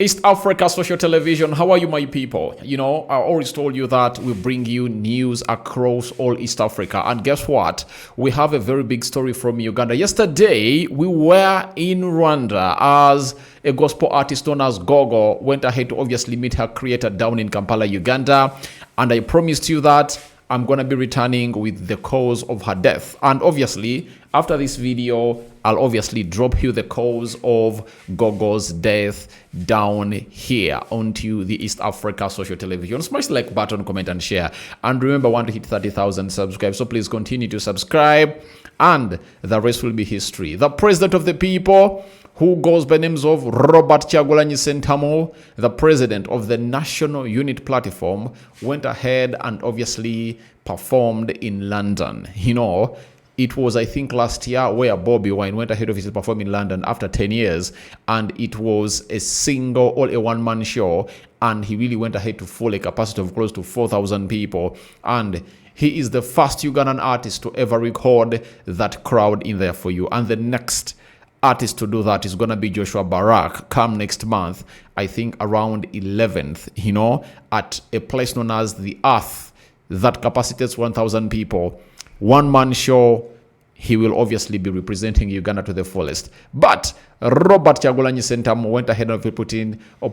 East Africa Social Television, how are you, my people? You know, I always told you that we bring you news across all East Africa. And guess what? We have a very big story from Uganda. Yesterday, we were in Rwanda as a gospel artist known as Gogo went ahead to obviously meet her creator down in Kampala, Uganda. And I promised you that I'm going to be returning with the cause of her death. And obviously, after this video, I'll obviously drop you the cause of Gogo's death down here onto the East Africa Social Television. Smash the like button, comment, and share. And remember, I want to hit 30,000 subscribers, so please continue to subscribe, and the rest will be history. The president of the people, who goes by names of Robert Kyagulanyi Ssentamu, the president of the National Unit Platform, went ahead and obviously performed in London. You know, it was, I think, last year where Bobi went ahead of his perform in London after 10 years, and it was a single or a one-man show, and he really went ahead to full a capacity of close to 4,000 people, and he is the first Ugandan artist to ever record that crowd in there for you. And the next artist to do that is going to be Joshua Barak come next month, I think around 11th, you know, at a place known as the Earth that capacitates 1,000 people. One-man show. He will obviously be representing Uganda to the fullest. But Robert Kyagulanyi Ssentamu went ahead and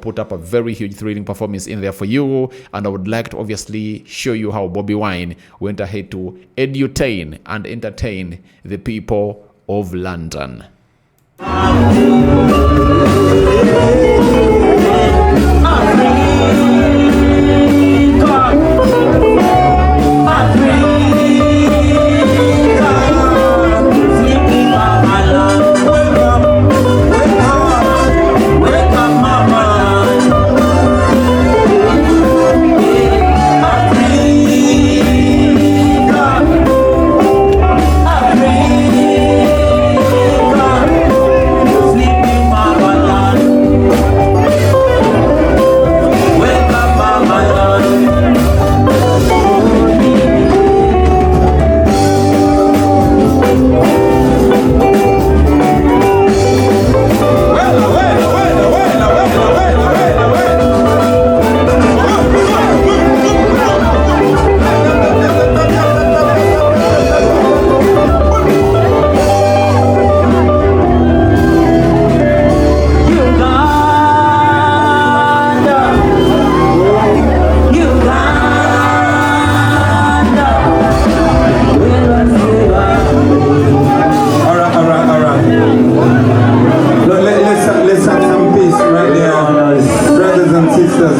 put up a very huge thrilling performance in there for you. And I would like to obviously show you how Bobi Wine went ahead to edutain and entertain the people of London.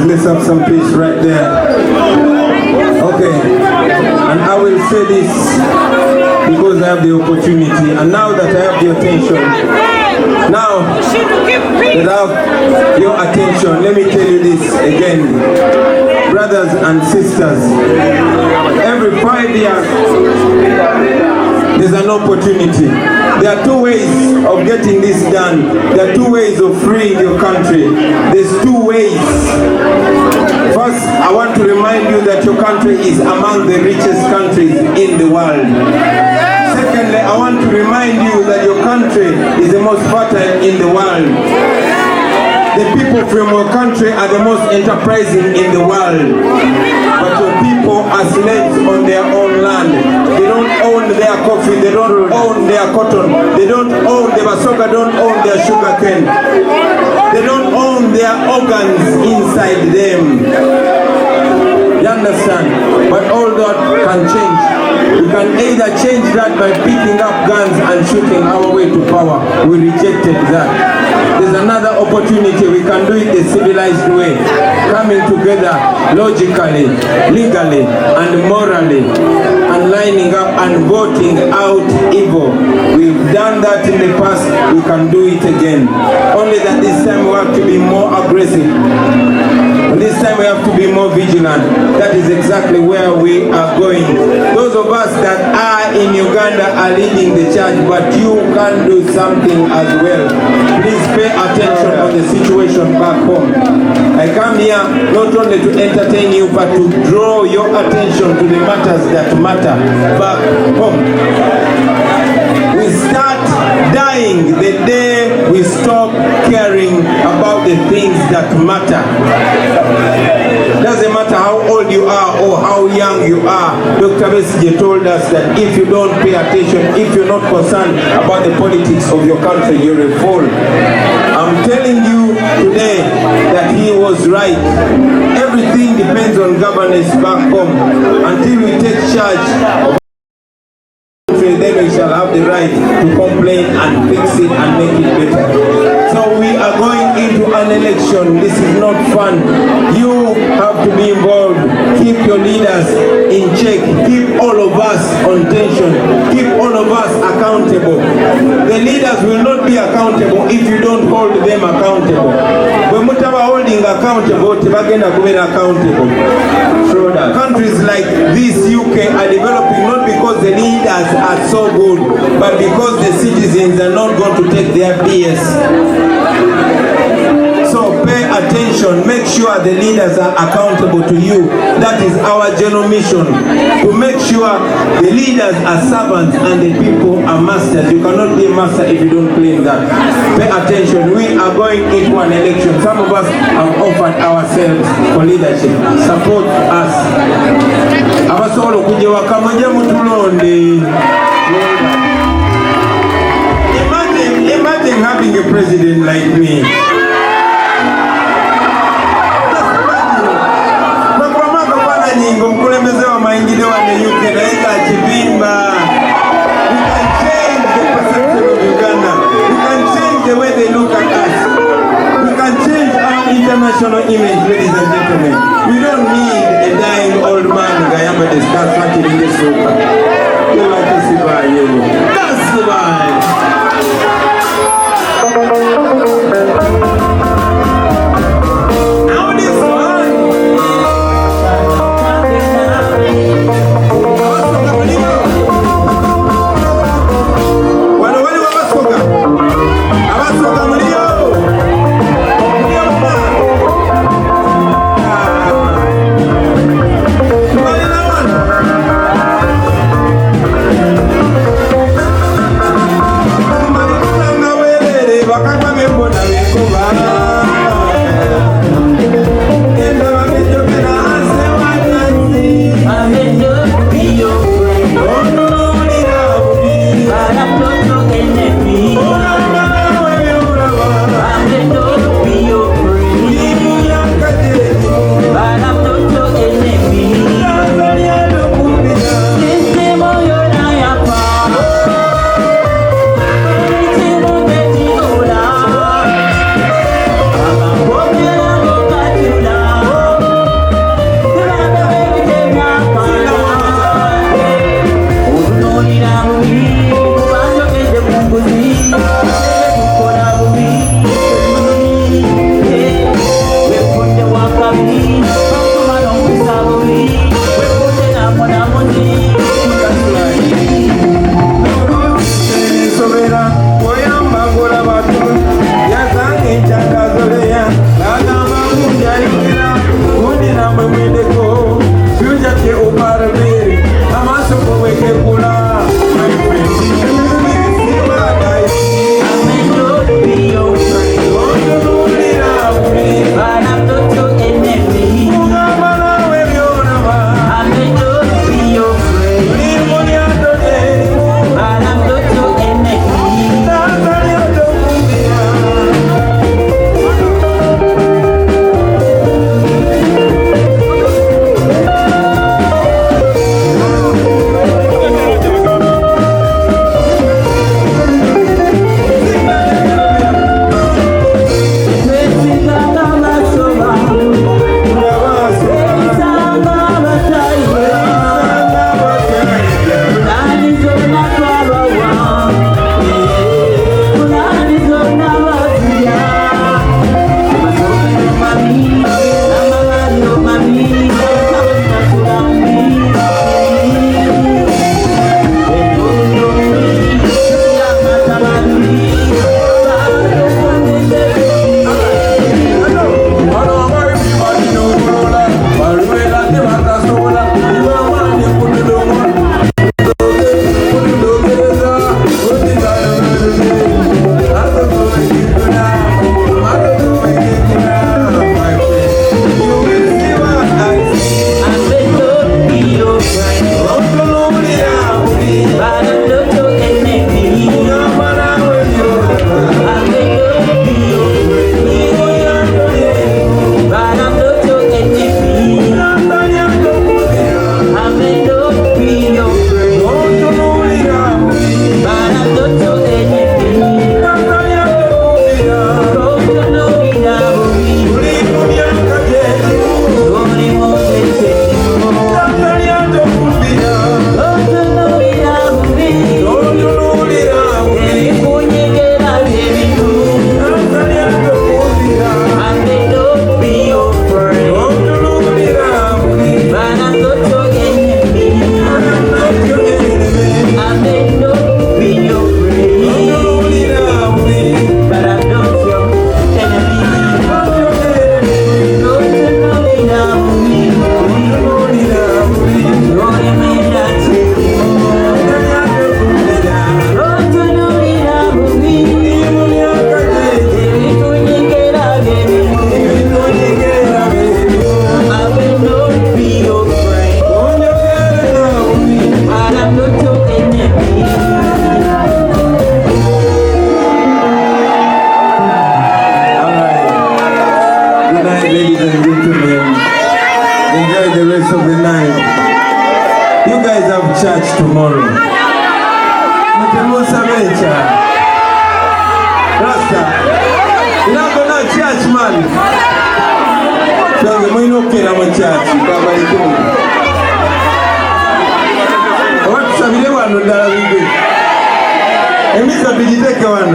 Let's have some peace right there. Okay, and I will say this because I have the opportunity, and now that I have the attention, now that I have your attention, let me tell you this again, brothers and sisters. Every 5 years, there's an opportunity. There are two ways of getting this done. There are two ways of freeing your country. There's two ways. First, I want to remind you that your country is among the richest countries in the world. Secondly, I want to remind you that your country is the most fertile in the world. The people from your country are the most enterprising in the world. But your people are slaves on their own land. They don't own their coffee, they don't own their cotton, they don't own, the Basoga don't own their sugar cane. They don't own their organs inside them. You understand? But all that can change. We can either change that by picking up guns and shooting our way to power. We rejected that. There's another opportunity. We can do it the civilized way, coming together logically, legally, and morally, and lining up and voting out evil. We've done that in the past. We can do it again. Only that this time we have to be more aggressive. This time we have to be more vigilant. That is exactly where we are going. Those of us that are in Uganda are leading the charge, but you can do something as well. Please pay attention on the situation back home. I come here not only to entertain you, but to draw your attention to the matters that matter back home. We start dying the day we we stop caring about the things that matter. Doesn't matter how old you are or how young you are. Dr. Besigye told us that if you don't pay attention, if you're not concerned about the politics of your country, you will fall. I'm telling you today that he was right. Everything depends on governance back home. Until we take charge of then we shall have the right to complain and fix it and make it better. So we are going into an election. This is not fun. You have to be involved. Keep your leaders in check. Keep all of us on tension. Keep all of us accountable. The leaders will not be accountable if you don't hold them accountable. When we are holding accountable, they are accountable. So that countries like this UK are developing not because the leaders are so good, but because the citizens are not going to take their BS. So pay attention, make sure the leaders are accountable to you. That is our general mission, to make sure the leaders are servants and the people are masters. You cannot be a master if you don't claim that. Pay attention, we are going into an election. Some of us have offered ourselves for leadership. Support us. Abasolo kujewa kamoja mutulonde. Imagine having a president like me. Mkulembeze wa maingine wa UK naika chibimba. We can change the perception of Uganda. We can change the way they look at us. We can change our international image, ladies and gentlemen. We don't need a dying old man Gayamba discuss what in this sofa. That's the vibe. Wakakwa membo na weko ba ladies and gentlemen, enjoy the rest of the night. You guys have church tomorrow. Matemusa Mecha. Rasta. You're not going to church, man. So the money no care about church. What's the video one that I will do? And Mr. Biditeke one.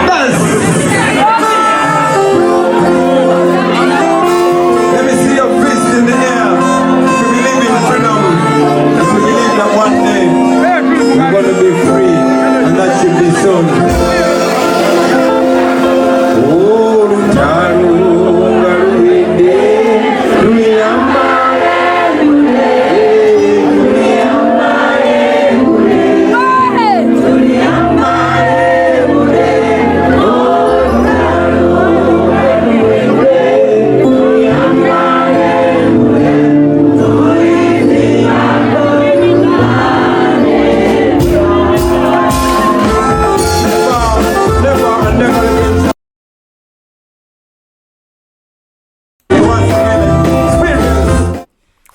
Dance. Let me see your fist in the air. If you believe in freedom, if you believe that one day we're going to be free, and that should be soon. Oh,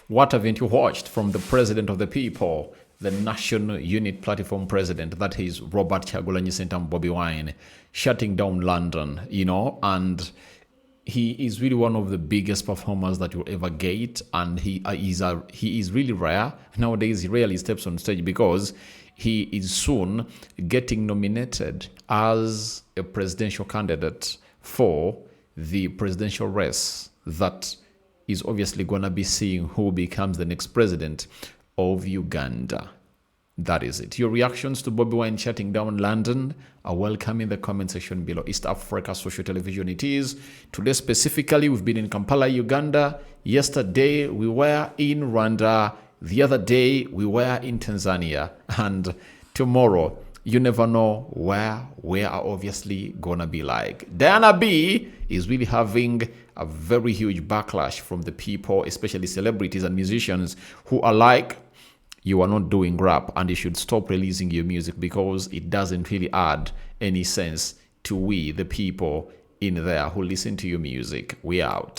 What haven't you watched from the president of the people, the National Unit Platform president, that is Robert Kyagulanyi Ssentamu Bobi Wine, shutting down London, and he is really one of the biggest performers that you'll ever get, and he is really rare. Nowadays, he rarely steps on stage because he is soon getting nominated as a presidential candidate for the presidential race that is obviously going to be seeing who becomes the next president of Uganda. That is it. Your reactions to Bobi Wine shutting down London are welcome in the comment section below. East Africa Social Television it is. Today specifically, we've been in Kampala, Uganda. Yesterday, we were in Rwanda. The other day, we were in Tanzania. And tomorrow, you never know where we are obviously gonna be like. Diana B is really having a very huge backlash from the people, especially celebrities and musicians who are like, you are not doing rap and you should stop releasing your music because it doesn't really add any sense to we, the people in there who listen to your music. We out.